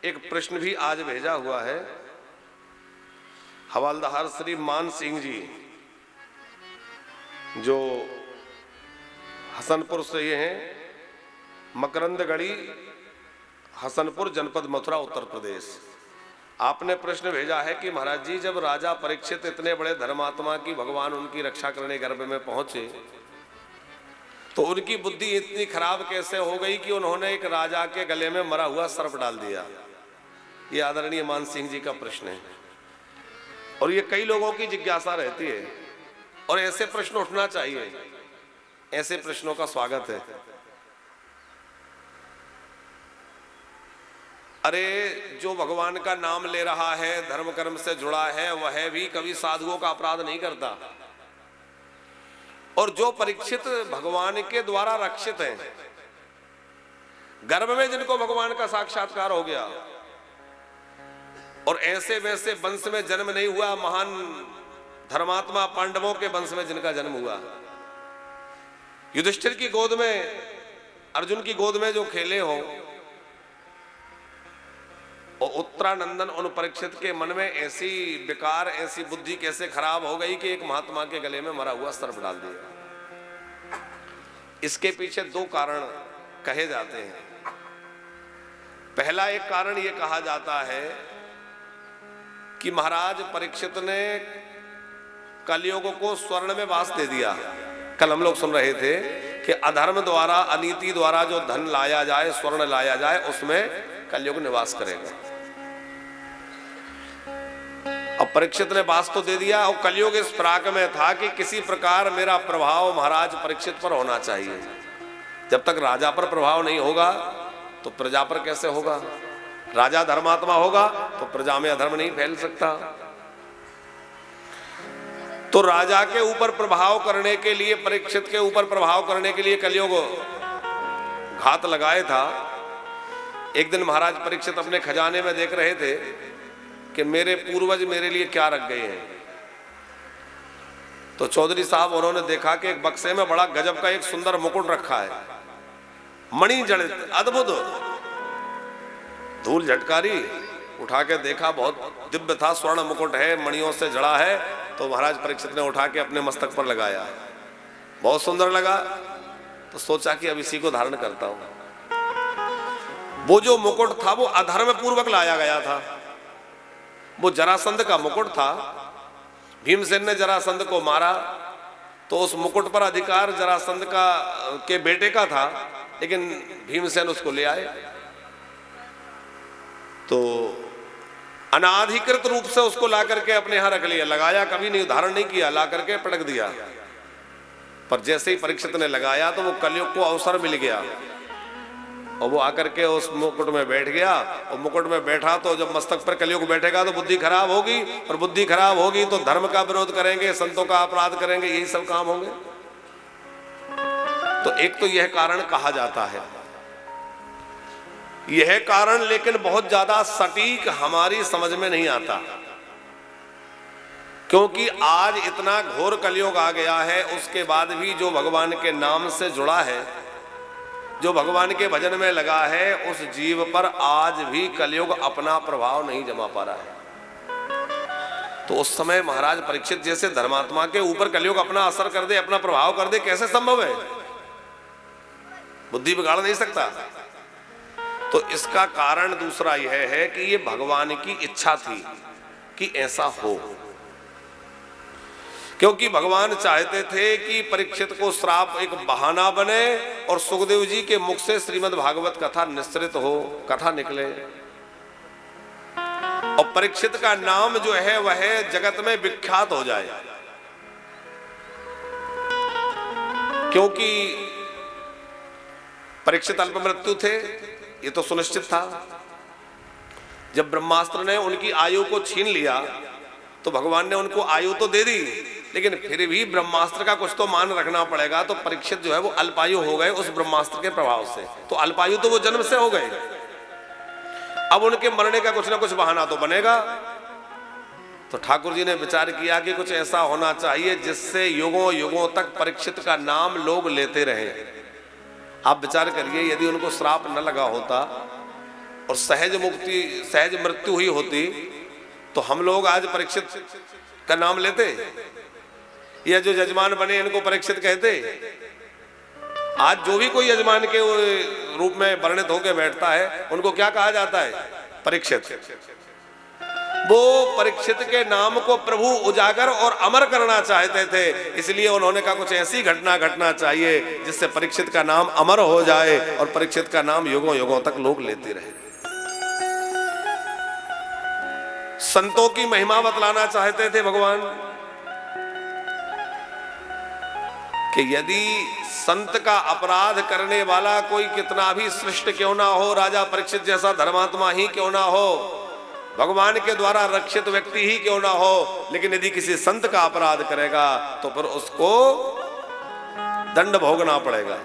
एक प्रश्न भी आज भेजा हुआ है। हवालदार श्री मान सिंह जी जो हसनपुर से ये हैं, मकरंदगढ़ी, हसनपुर जनपद मथुरा उत्तर प्रदेश। आपने प्रश्न भेजा है कि महाराज जी जब राजा परीक्षित इतने बड़े धर्मात्मा की भगवान उनकी रक्षा करने गर्भ में पहुंचे तो उनकी बुद्धि इतनी खराब कैसे हो गई कि उन्होंने एक राजा के गले में मरा हुआ सर्प डाल दिया। ये आदरणीय मान सिंह जी का प्रश्न है और ये कई लोगों की जिज्ञासा रहती है और ऐसे प्रश्न उठना चाहिए, ऐसे प्रश्नों का स्वागत है। अरे जो भगवान का नाम ले रहा है, धर्म कर्म से जुड़ा है, वह भी कभी साधुओं का अपराध नहीं करता। और जो परीक्षित भगवान के द्वारा रक्षित हैं, गर्भ में जिनको भगवान का साक्षात्कार हो गया और ऐसे वैसे वंश में जन्म नहीं हुआ, महान धर्मात्मा पांडवों के वंश में जिनका जन्म हुआ, युधिष्ठिर की गोद में, अर्जुन की गोद में जो खेले हो, और उत्तरानंदन उन परीक्षित के मन में ऐसी विकार, ऐसी बुद्धि कैसे खराब हो गई कि एक महात्मा के गले में मरा हुआ सर्प डाल दिया। इसके पीछे दो कारण कहे जाते हैं। पहला एक कारण यह कहा जाता है कि महाराज परीक्षित ने कलयुग को स्वर्ण में वास दे दिया। कल हम लोग सुन रहे थे कि अधर्म द्वारा, अनीति द्वारा जो धन लाया जाए, स्वर्ण लाया जाए, उसमें कलयुग निवास करेगा। अब परीक्षित ने वास तो दे दिया और कलयुग इस फिराक में था कि किसी प्रकार मेरा प्रभाव महाराज परीक्षित पर होना चाहिए। जब तक राजा पर प्रभाव नहीं होगा तो प्रजा पर कैसे होगा? राजा धर्मात्मा होगा तो प्रजा में अधर्म नहीं फैल सकता। तो राजा के ऊपर प्रभाव करने के लिए, परीक्षित के ऊपर प्रभाव करने के लिए कलयुग घात लगाए था। एक दिन महाराज परीक्षित अपने खजाने में देख रहे थे कि मेरे पूर्वज मेरे लिए क्या रख गए हैं। तो चौधरी साहब उन्होंने देखा कि एक बक्से में बड़ा गजब का एक सुंदर मुकुट रखा है, मणि जड़ित, अद्भुत। धूल झटकारी, उठा के देखा, बहुत दिव्य था, स्वर्ण मुकुट है, मणियों से जड़ा है। तो महाराज परीक्षित ने उठा के अपने मस्तक पर लगाया, बहुत सुंदर लगा। तो सोचा कि अब इसी को धारण करता हूं। वो जो मुकुट था वो अधर्म पूर्वक लाया गया था। वो जरासंध का मुकुट था। भीमसेन ने जरासंध को मारा तो उस मुकुट पर अधिकार जरासंध का के बेटे का था, लेकिन भीमसेन उसको ले आए। तो अनाधिकृत रूप से उसको ला करके अपने यहां रख लिया, लगाया कभी नहीं, धारण नहीं किया, ला करके पटक दिया। पर जैसे ही परीक्षित ने लगाया तो वो कलयुग को अवसर मिल गया और वो आकर के उस मुकुट में बैठ गया। और मुकुट में बैठा तो जब मस्तक पर कलयुग बैठेगा तो बुद्धि खराब होगी, और बुद्धि खराब होगी तो धर्म का विरोध करेंगे, संतों का अपराध करेंगे, यही सब काम होंगे। तो एक तो यह कारण कहा जाता है, यह कारण लेकिन बहुत ज्यादा सटीक हमारी समझ में नहीं आता, क्योंकि आज इतना घोर कलयुग आ गया है, उसके बाद भी जो भगवान के नाम से जुड़ा है, जो भगवान के भजन में लगा है, उस जीव पर आज भी कलयुग अपना प्रभाव नहीं जमा पा रहा है। तो उस समय महाराज परीक्षित जैसे धर्मात्मा के ऊपर कलयुग अपना असर कर दे, अपना प्रभाव कर दे, कैसे संभव है? बुद्धि बिगाड़ नहीं सकता। तो इसका कारण दूसरा यह है कि ये भगवान की इच्छा थी कि ऐसा हो, क्योंकि भगवान चाहते थे कि परीक्षित को श्राप एक बहाना बने और सुखदेव जी के मुख से श्रीमद् भागवत कथा निश्रित हो, कथा निकले और परीक्षित का नाम जो है वह जगत में विख्यात हो जाए। क्योंकि परीक्षित अल्प मृत्यु थे, ये तो सुनिश्चित था। जब ब्रह्मास्त्र ने उनकी आयु को छीन लिया तो भगवान ने उनको आयु तो दे दी, लेकिन फिर भी ब्रह्मास्त्र का कुछ तो मान रखना पड़ेगा। तो परीक्षित जो है वो अल्पायु हो गए उस ब्रह्मास्त्र के प्रभाव से। तो अल्पायु तो वो जन्म से हो गए, अब उनके मरने का कुछ ना कुछ बहाना तो बनेगा। तो ठाकुर जी ने विचार किया कि कुछ ऐसा होना चाहिए जिससे युगों युगों तक परीक्षित का नाम लोग लेते रहे। आप विचार करिए, यदि उनको श्राप न लगा होता और सहज मुक्ति, सहज मृत्यु हुई होती तो हम लोग आज परीक्षित का नाम लेते? या जो यजमान बने इनको परीक्षित कहते? आज जो भी कोई यजमान के रूप में वर्णित होकर बैठता है उनको क्या कहा जाता है? परीक्षित। वो परीक्षित के नाम को प्रभु उजागर और अमर करना चाहते थे, इसलिए उन्होंने कहा कुछ ऐसी घटना घटना चाहिए जिससे परीक्षित का नाम अमर हो जाए और परीक्षित का नाम युगों युगों तक लोग लेते रहे। संतों की महिमा बतलाना चाहते थे भगवान कि यदि संत का अपराध करने वाला कोई कितना भी श्रेष्ठ क्यों ना हो, राजा परीक्षित जैसा धर्मात्मा ही क्यों ना हो, भगवान के द्वारा रक्षित व्यक्ति ही क्यों ना हो, लेकिन यदि किसी संत का अपराध करेगा तो फिर उसको दंड भोगना पड़ेगा।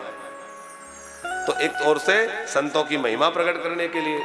तो एक ओर से संतों की महिमा प्रकट करने के लिए